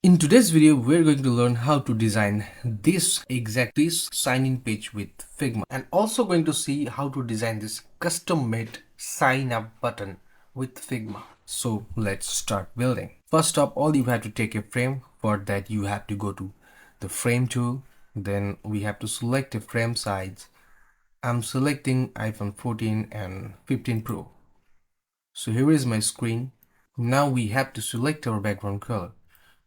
In today's video, we're going to learn how to design this sign-in page with Figma, and also going to see how to design this custom-made sign-up button with Figma. So let's start building. First up, all you have to take a frame. For that, you have to go to the frame tool. Then we have to select a frame size. I'm selecting iPhone 14 and 15 Pro. So here is my screen. Now we have to select our background color.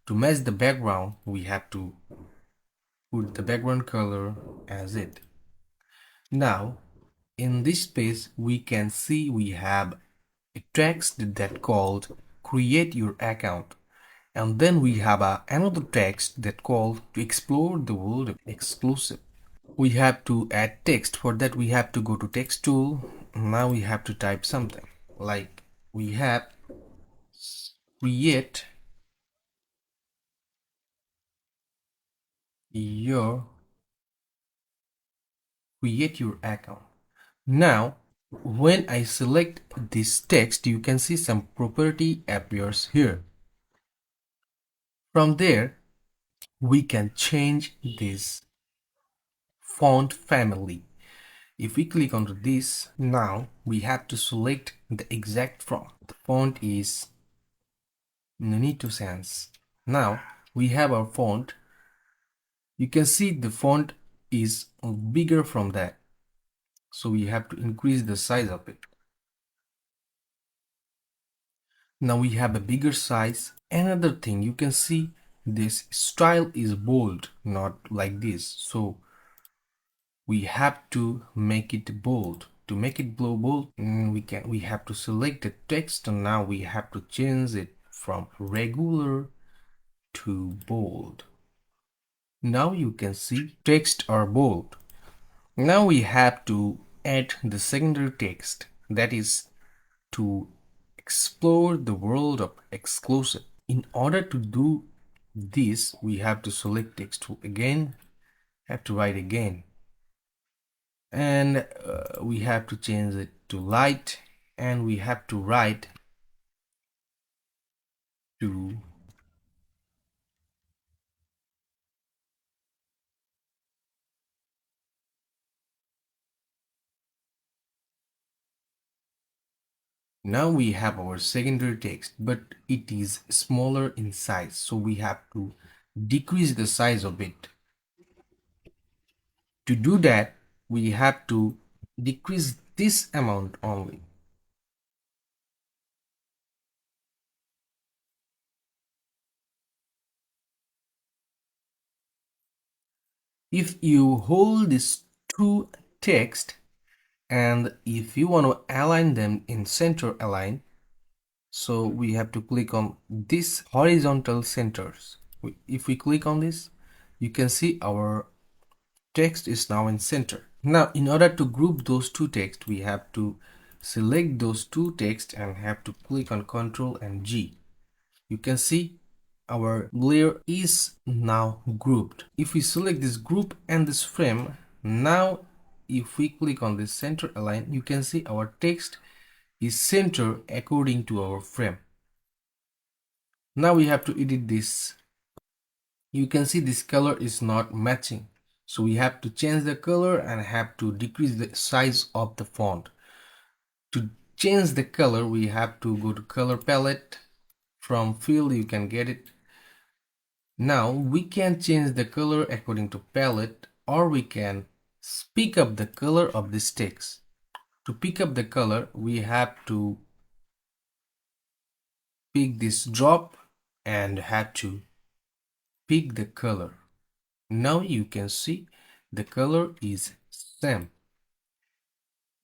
To match the background, we have to put the background color as it. Now, in this space, we can see we have a text that called create your account. And then we have another text that called to explore the world of exclusive. We have to add text. For that, we have to go to text tool. Now we have to type something like we have create your account. Now, when I select this text, you can see some property appears here. From there, we can change this font family. If we click on this, now we have to select the exact font. The font is Nunito Sans. Now we have our font. You can see the font is bigger from that. So we have to increase the size of it. Now we have a bigger size. Another thing, you can see this style is bold, not like this. So we have to make it bold. To make it bold, we have to select the text, and now we have to change it from regular to bold. Now you can see text are bold. Now we have to add the secondary text, that is to explore the world of exclusive. In order to do this, we have to select text tool again, have to write again, and we have to change it to light, and we have to write to now we have our secondary text, but it is smaller in size, so we have to decrease the size of it. To do that, we have to decrease this amount only. If you hold these two text, and if you want to align them in center align, so we have to click on this horizontal centers. If we click on this, you can see our text is now in center. Now, in order to group those two text, we have to select those two text and have to click on Ctrl and G. You can see our layer is now grouped. If we select this group and this frame, now if we click on this center align, you can see our text is center according to our frame. Now we have to edit this. You can see this color is not matching. So we have to change the color and have to decrease the size of the font. To change the color, we have to go to color palette. From fill, you can get it. Now we can change the color according to palette, or we can pick up the color of this text. To pick up the color, we have to pick this drop and have to pick the color. Now you can see the color is same.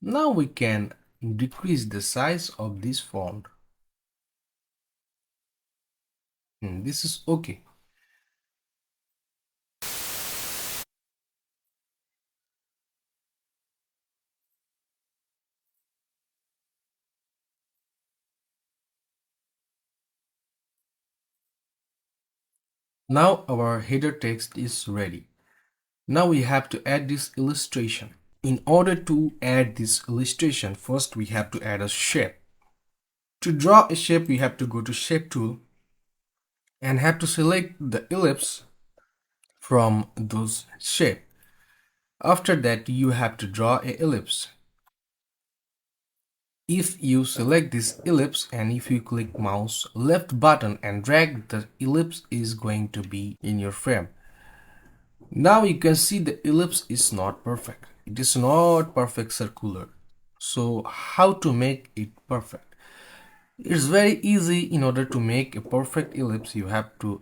Now we can decrease the size of this font. This is okay. Now our header text is ready. Now we have to add this illustration. In order to add this illustration, first we have to add a shape. To draw a shape, we have to go to shape tool and have to select the ellipse from those shape. After that, you have to draw a ellipse. If you select this ellipse and if you click mouse left button and drag, the ellipse is going to be in your frame. Now you can see the ellipse is not perfect. It is not perfect circular. So how to make it perfect? It's very easy. In order to make a perfect ellipse, you have to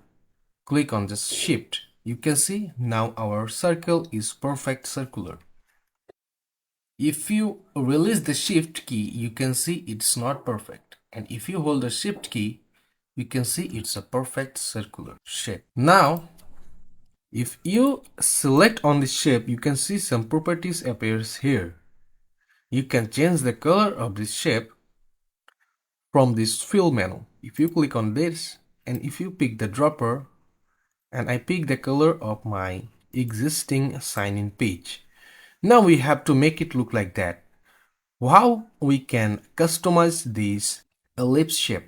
click on this shift. You can see now our circle is perfect circular. If you release the shift key, you can see it's not perfect. And if you hold the shift key, you can see it's a perfect circular shape. Now, if you select on the shape, you can see some properties appears here. You can change the color of this shape from this fill menu. If you click on this and if you pick the dropper and I pick the color of my existing sign-in page. Now we have to make it look like that. How we can customize this ellipse shape?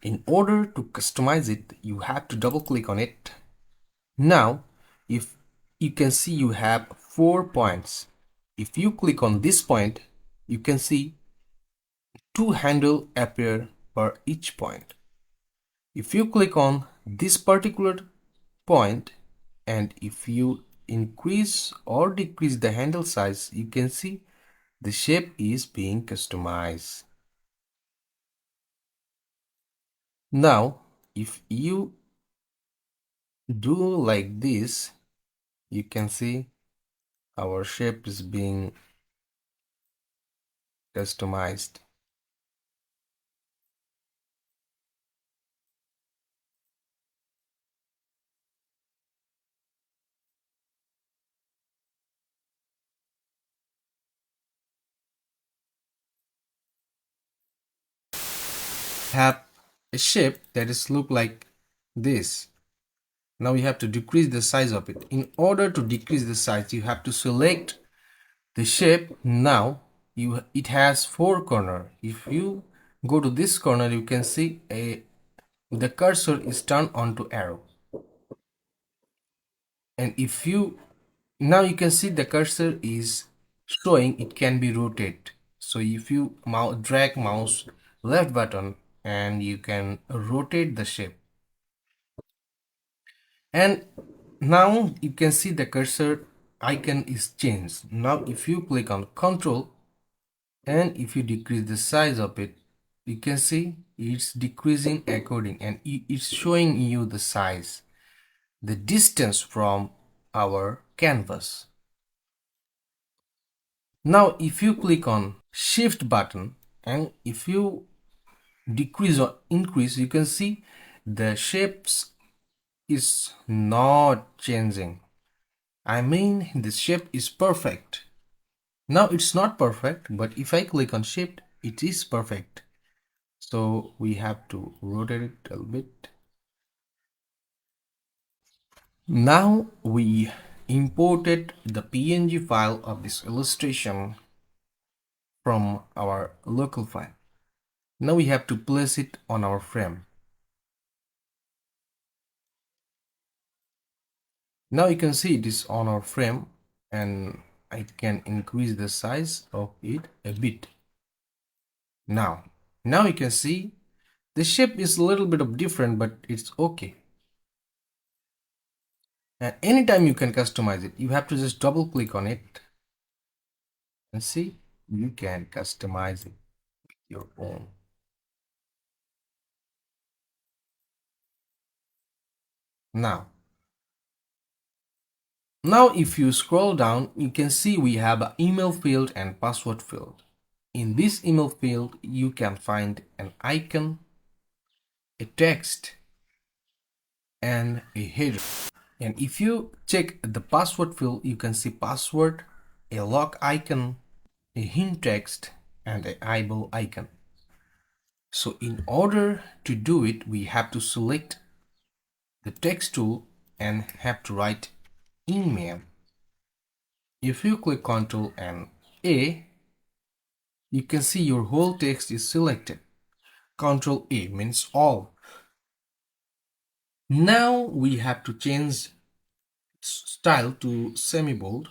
In order to customize it, you have to double click on it. Now, if you can see you have 4 points. If you click on this point, you can see 2 handles appear per each point. If you click on this particular point and if you increase or decrease the handle size, you can see the shape is being customized. Now, if you do like this, you can see our shape is being customized. Have a shape that is look like this. Now we have to decrease the size of it. In order to decrease the size, you have to select the shape. Now it has 4 corners. If you go to this corner, you can see the cursor is turned onto arrow. And if you now you can see the cursor is showing it can be rotated. So if you drag mouse left button and you can rotate the shape. And now you can see the cursor icon is changed. Now if you click on Control and if you decrease the size of it, you can see it's decreasing according and it's showing you the size, the distance from our canvas. Now if you click on Shift button and if you decrease or increase, you can see the shapes is not changing. I mean, this shape is perfect. Now it's not perfect, but if I click on Shift, it is perfect. So we have to rotate it a little bit. Now we imported the PNG file of this illustration from our local file. Now we have to place it on our frame. Now you can see it is on our frame and I can increase the size of it a bit. Now you can see the shape is a little bit of different, but it's okay. And anytime you can customize it, you have to just double click on it and see you can customize it with your own. Now if you scroll down, you can see we have an email field and password field. In this email field, you can find an icon, a text, and a header. And if you check the password field, you can see password, a lock icon, a hint text, and an eyeball icon. So in order to do it, we have to select the text tool and have to write email. If you click Ctrl and A, you can see your whole text is selected. Ctrl A means all. Now we have to change style to semi-bold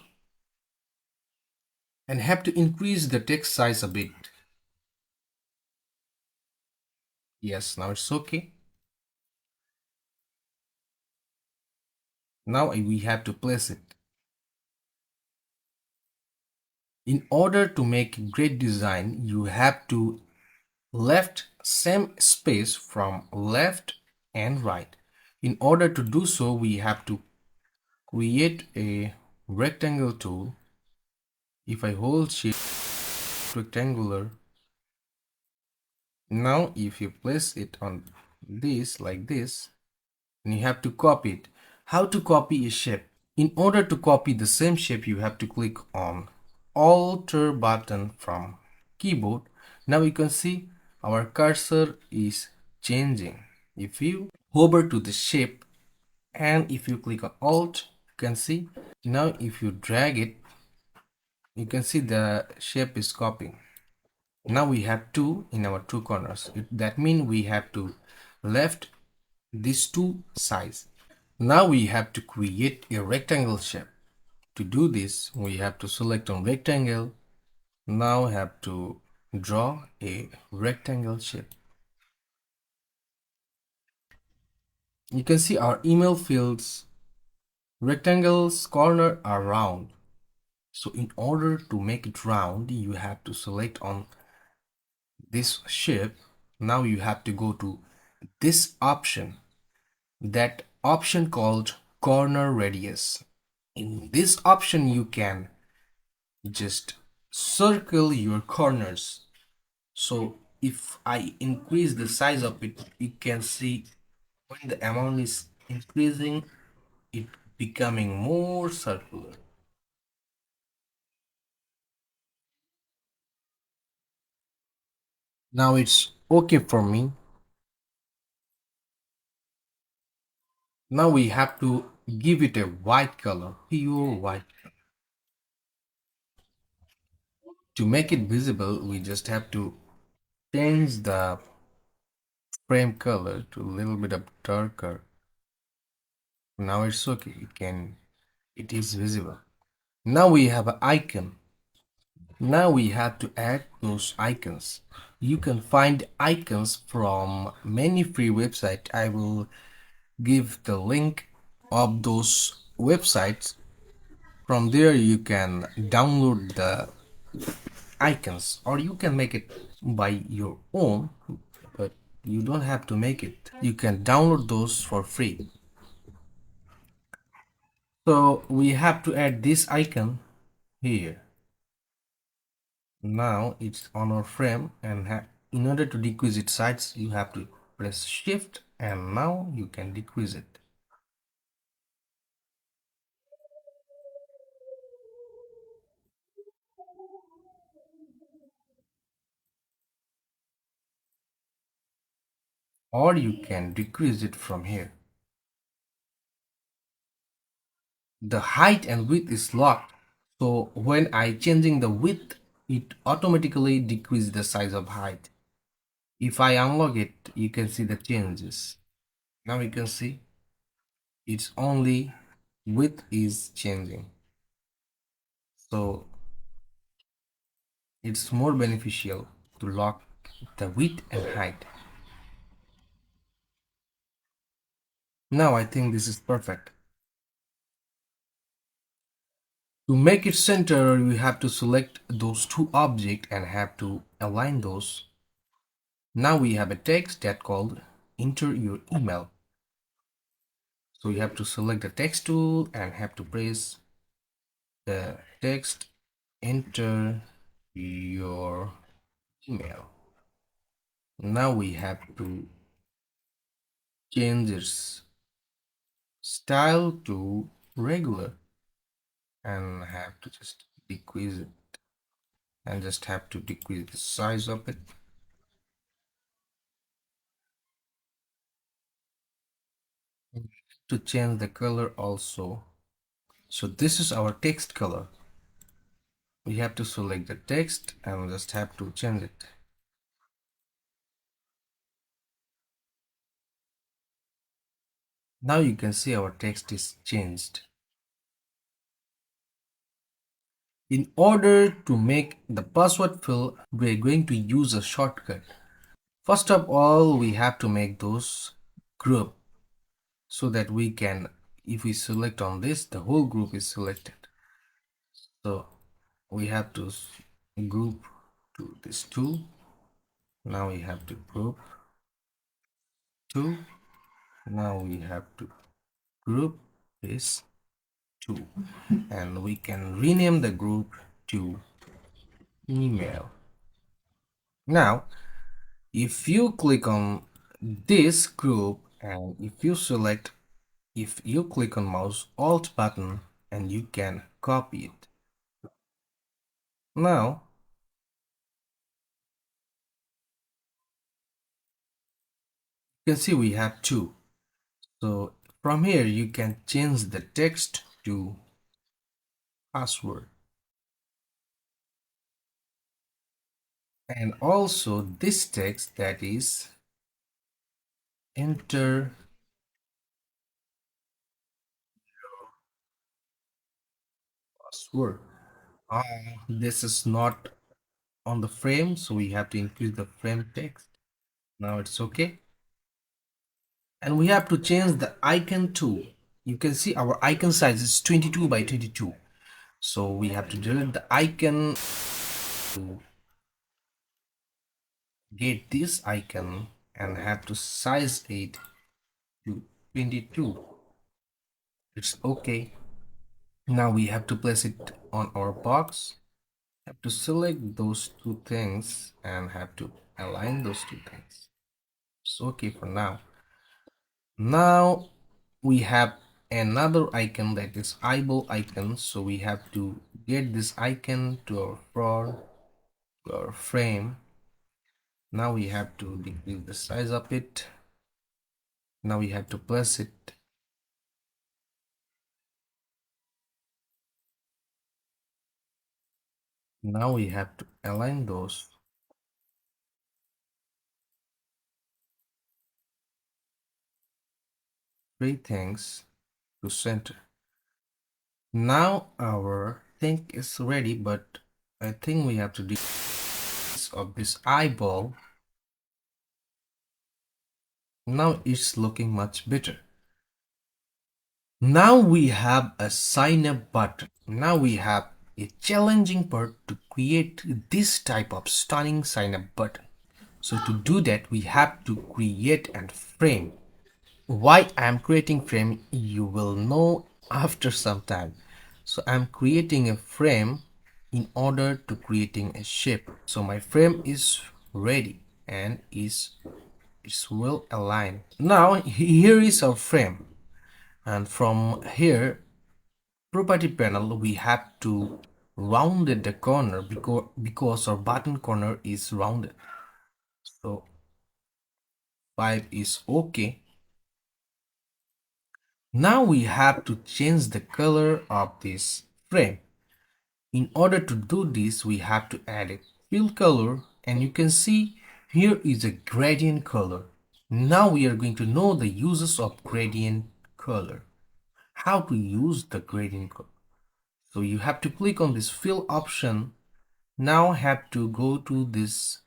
and have to increase the text size a bit. Yes, now it's okay. Now we have to place it. In order to make great design, you have to left same space from left and right. In order to do so, we have to create a rectangle tool. If I hold shift rectangular, now if you place it on this like this, and you have to copy it. How to copy a shape? In order to copy the same shape, you have to click on Alter button from keyboard. Now you can see our cursor is changing. If you hover to the shape and if you click on Alt, you can see now if you drag it, you can see the shape is copying. Now we have two in our two corners. That means we have to left these two sides. Now we have to create a rectangle shape. To do this, we have to select on rectangle. Now have to draw a rectangle shape. You can see our email fields rectangles corner are round. So in order to make it round, you have to select on this shape. Now you have to go to this option, that option called corner radius. In this option, you can just circle your corners. So if I increase the size of it, you can see when the amount is increasing, it becoming more circular. Now it's okay for me. Now we have to give it a white color, pure white. To make it visible, we just have to change the frame color to a little bit of darker. Now it's okay. It is visible. Now we have an icon. Now we have to add those icons. You can find icons from many free websites. I will give the link of those websites. From there you can download the icons or you can make it by your own, but you don't have to make it. You can download those for free. So we have to add this icon here. Now it's on our frame and in order to decrease its size you have to press shift and now you can decrease it. Or you can decrease it from here. The height and width is locked, so when I changing the width it automatically decreases the size of height. If I unlock it you can see the changes. Now you can see it's only width is changing, so it's more beneficial to lock the width and height. Now I think this is perfect. To make it center, you have to select those two objects and have to align those. Now we have a text that called enter your email. So you have to select the text tool and have to press the text enter your email. Now we have to change its style to regular and have to just decrease it and just have to decrease the size of it. To change the color also. So this is our text color. We have to select the text and just have to change it. Now you can see our text is changed. In order to make the password fill, we're going to use a shortcut. First of all, we have to make those group so that we can, if we select on this, the whole group is selected. So we have to group to this two. Now we have to group two. Now we have to group this two, and we can rename the group to email. Now if you click on this group and if you click on mouse alt button, and you can copy it. Now you can see we have two. So from here you can change the text to password, and also this text, that is enter password. This is not on the frame, so we have to increase the frame text. Now it's okay. And we have to change the icon too. You can see our icon size is 22 by 22. So we have to delete the icon to get this icon, and have to size it to 22. It's okay. Now we have to place it on our box. Have to select those two things and have to align those two things. It's okay for now. Now we have another icon, that is eyeball icon, so we have to get this icon to our front, to our frame. Now we have to decrease the size of it. Now we have to place it. Now we have to align those three things to center. Now our thing is ready, but I think we have to decrease of this eyeball. Now it's looking much better. Now we have a sign up button. Now we have a challenging part to create this type of stunning sign up button. So to do that, we have to create a frame. Why I'm creating frame, you will know after some time. So I'm creating a frame in order to creating a shape. So my frame is ready and is well aligned. Now here is our frame, and from here property panel we have to rounded the corner because our button corner is rounded. So 5 is okay. Now we have to change the color of this frame. In order to do this, we have to add a fill color, and you can see here is a gradient color. Now we are going to know the uses of gradient color. How to use the gradient color. So you have to click on this fill option. Now have to go to this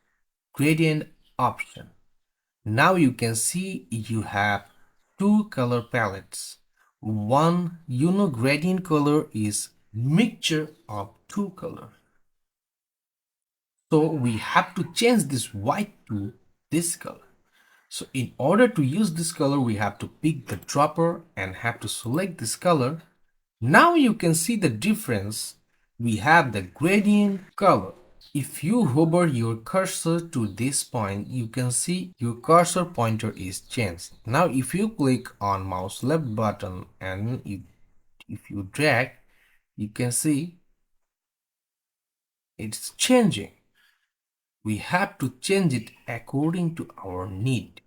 gradient option. Now you can see you have two color palettes. One, gradient color is mixture of two colors. So we have to change this white to this color. So in order to use this color, we have to pick the dropper and have to select this color. Now you can see the difference. We have the gradient color. If you hover your cursor to this point, you can see your cursor pointer is changed. Now if you click on mouse left button and if you drag, you can see it's changing. We have to change it according to our need.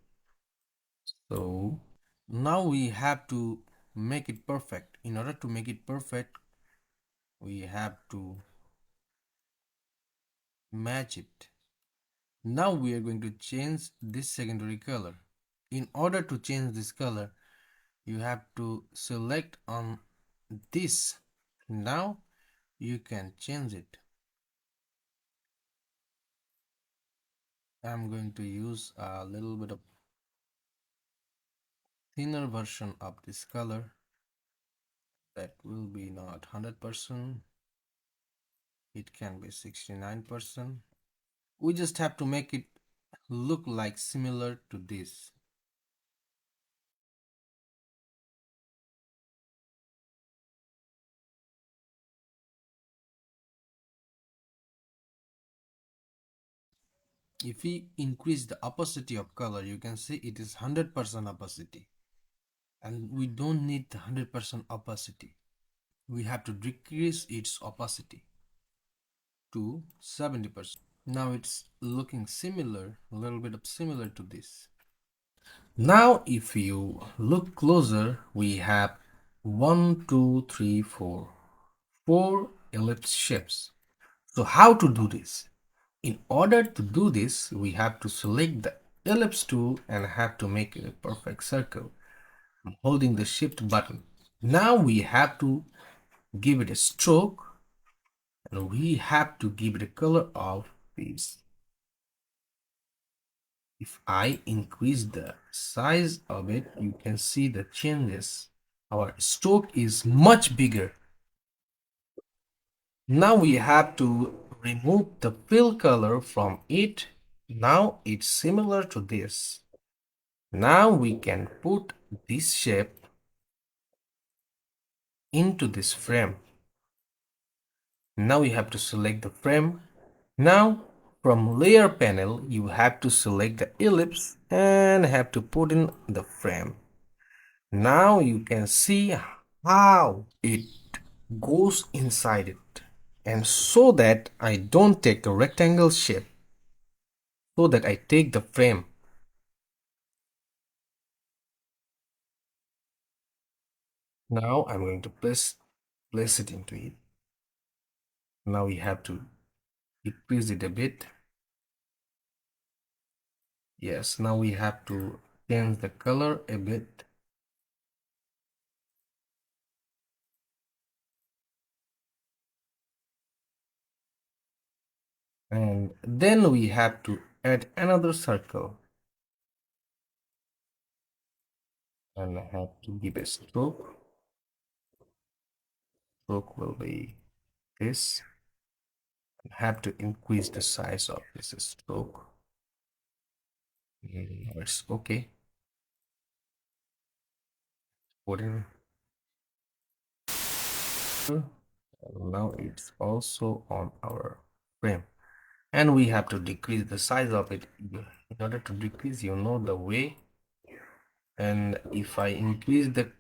So now we have to make it perfect. In order to make it perfect, we have to match it. Now we are going to change this secondary color. In order to change this color, you have to select on this. Now you can change it. I'm going to use a little bit of thinner version of this color. That will be not 100%. It can be 69%. We just have to make it look like similar to this. If we increase the opacity of color, you can see it is 100% opacity. And we don't need the 100% opacity. We have to decrease its opacity to 70%. Now it's looking similar, a little bit of similar to this. Now if you look closer, we have 1, 2, 3, 4, 4 ellipse shapes. So how to do this? In order to do this, we have to select the ellipse tool and have to make it a perfect circle. I'm holding the shift button. Now we have to give it a stroke and we have to give it a color of this. If I increase the size of it, you can see the changes. Our stroke is much bigger. Now we have to remove the fill color from it. Now it's similar to this. Now we can put this shape into this frame. Now you have to select the frame. Now from layer panel you have to select the ellipse and have to put in the frame. Now you can see how it goes inside it. And so that I don't take the rectangle shape, so that I take the frame. Now I'm going to place it into it. Now we have to decrease it a bit. Yes, now we have to change the color a bit. And then we have to add another circle. And I have to give a stroke. Stroke will be this. I have to increase the size of this stroke. It's okay. Put in. Now it's also on our frame. And we have to decrease the size of it. In order to decrease, you know the way. And if I increase the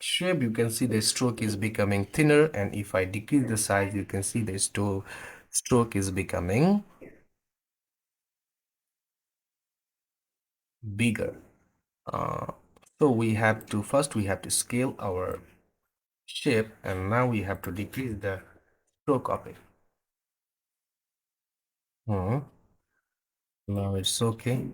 shape, you can see the stroke is becoming thinner, and if I decrease the size, you can see the stroke is becoming bigger. So we have to first we have to scale our shape, and now we have to decrease the stroke of it. Now it's okay.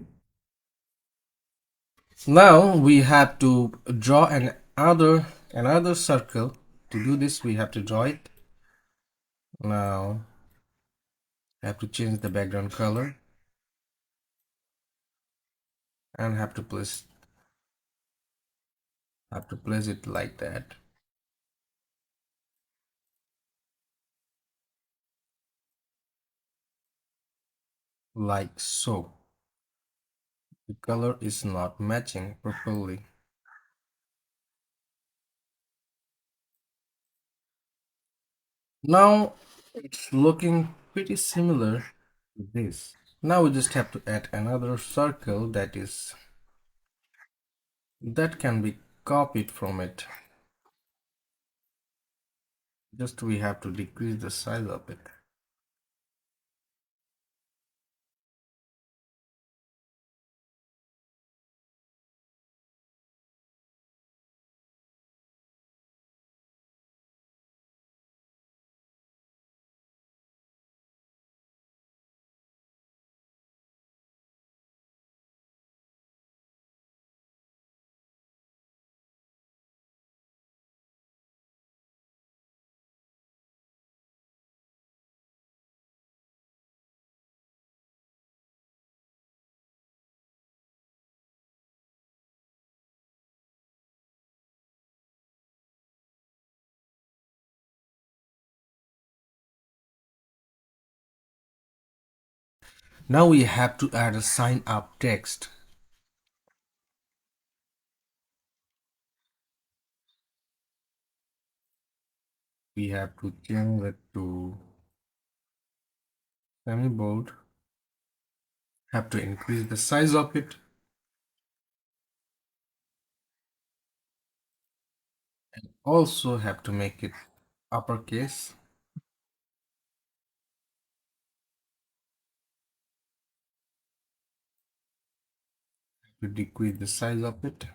Now we have to draw another circle. To do this, we have to draw it. Now I have to change the background color and have to place it like that. Like so. The color is not matching properly. Now it's looking pretty similar to this. Now we just have to add another circle that can be copied from it. Just we have to decrease the size of it. Now we have to add a sign up text. We have to change it to semi bold. Have to increase the size of it. Also have to make it uppercase. To decrease the size of it.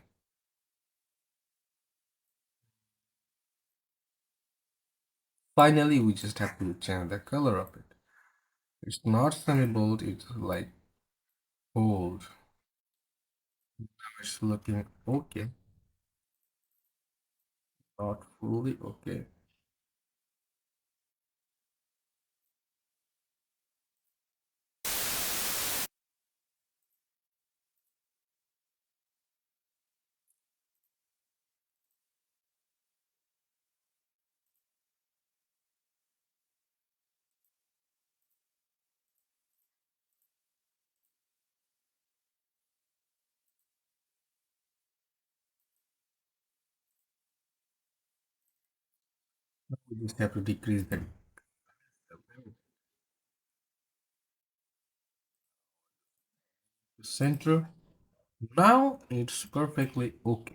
Finally, we just have to change the color of it. It's not semi bold, it's like bold. Now it's looking okay, not fully okay. We just have to decrease the center. Now it's perfectly okay.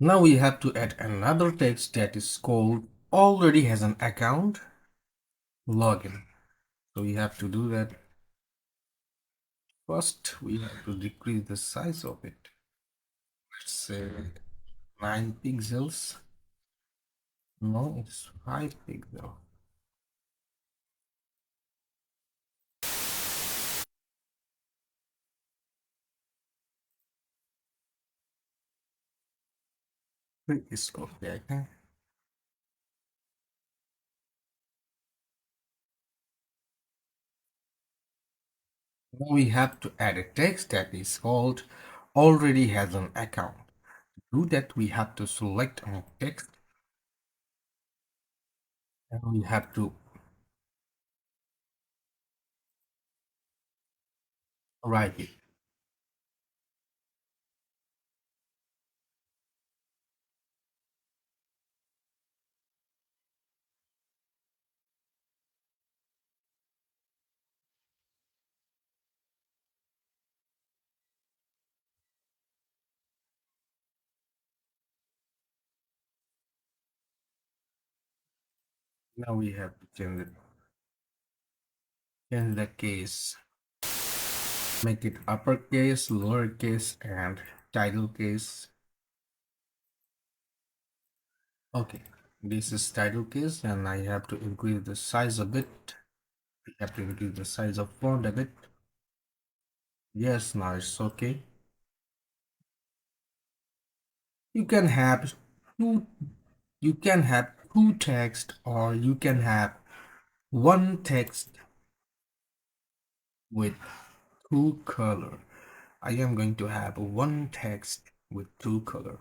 Now we have to add another text that is called already has an account login. So we have to do that. First, we have to decrease the size of it. Let's say 9 pixels. No, it's 5 pixels. It's okay, I think. Now we have to add a text that is called already has an account. To do that, we have to select a text and we have to write it. Now we have to change the case. Make it uppercase, lowercase, and title case. Okay, this is title case, and I have to increase the size a bit. I have to increase the size of font a bit. Yes, now it's okay. You can have two. You can have two text, or you can have one text with two color. I am going to have one text with two color.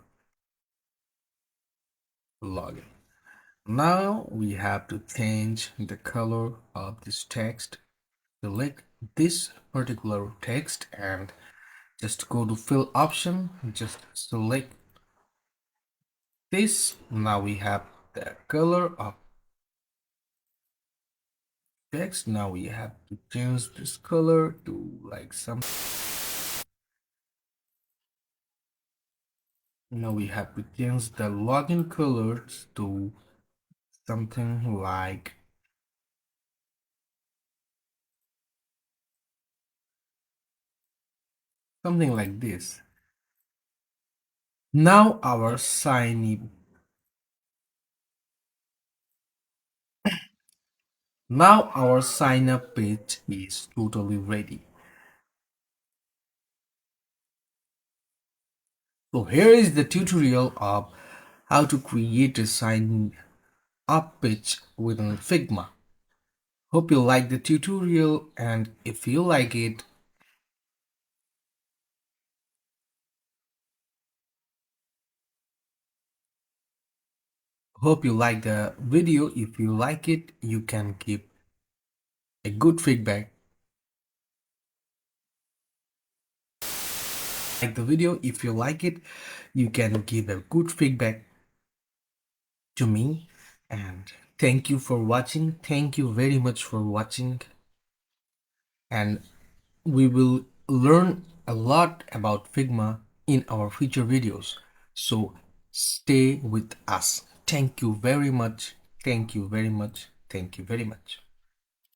Login. Now we have to change the color of this text. Select this particular text and just go to fill option. Just select this. Now we have the color of text. Now we have to change this color to like some. Now we have to change the login colors to something like this. Now our sign up page is totally ready. So here is the tutorial of how to create a sign up page within Figma. Hope you like the tutorial, and if you like it, hope you like the video. If you like it, you can keep a good feedback. Like the video, if you like it, you can give a good feedback to me. And thank you for watching. Thank you very much for watching. And we will learn a lot about Figma in our future videos. So stay with us. Thank you very much. Thank you very much. Thank you very much.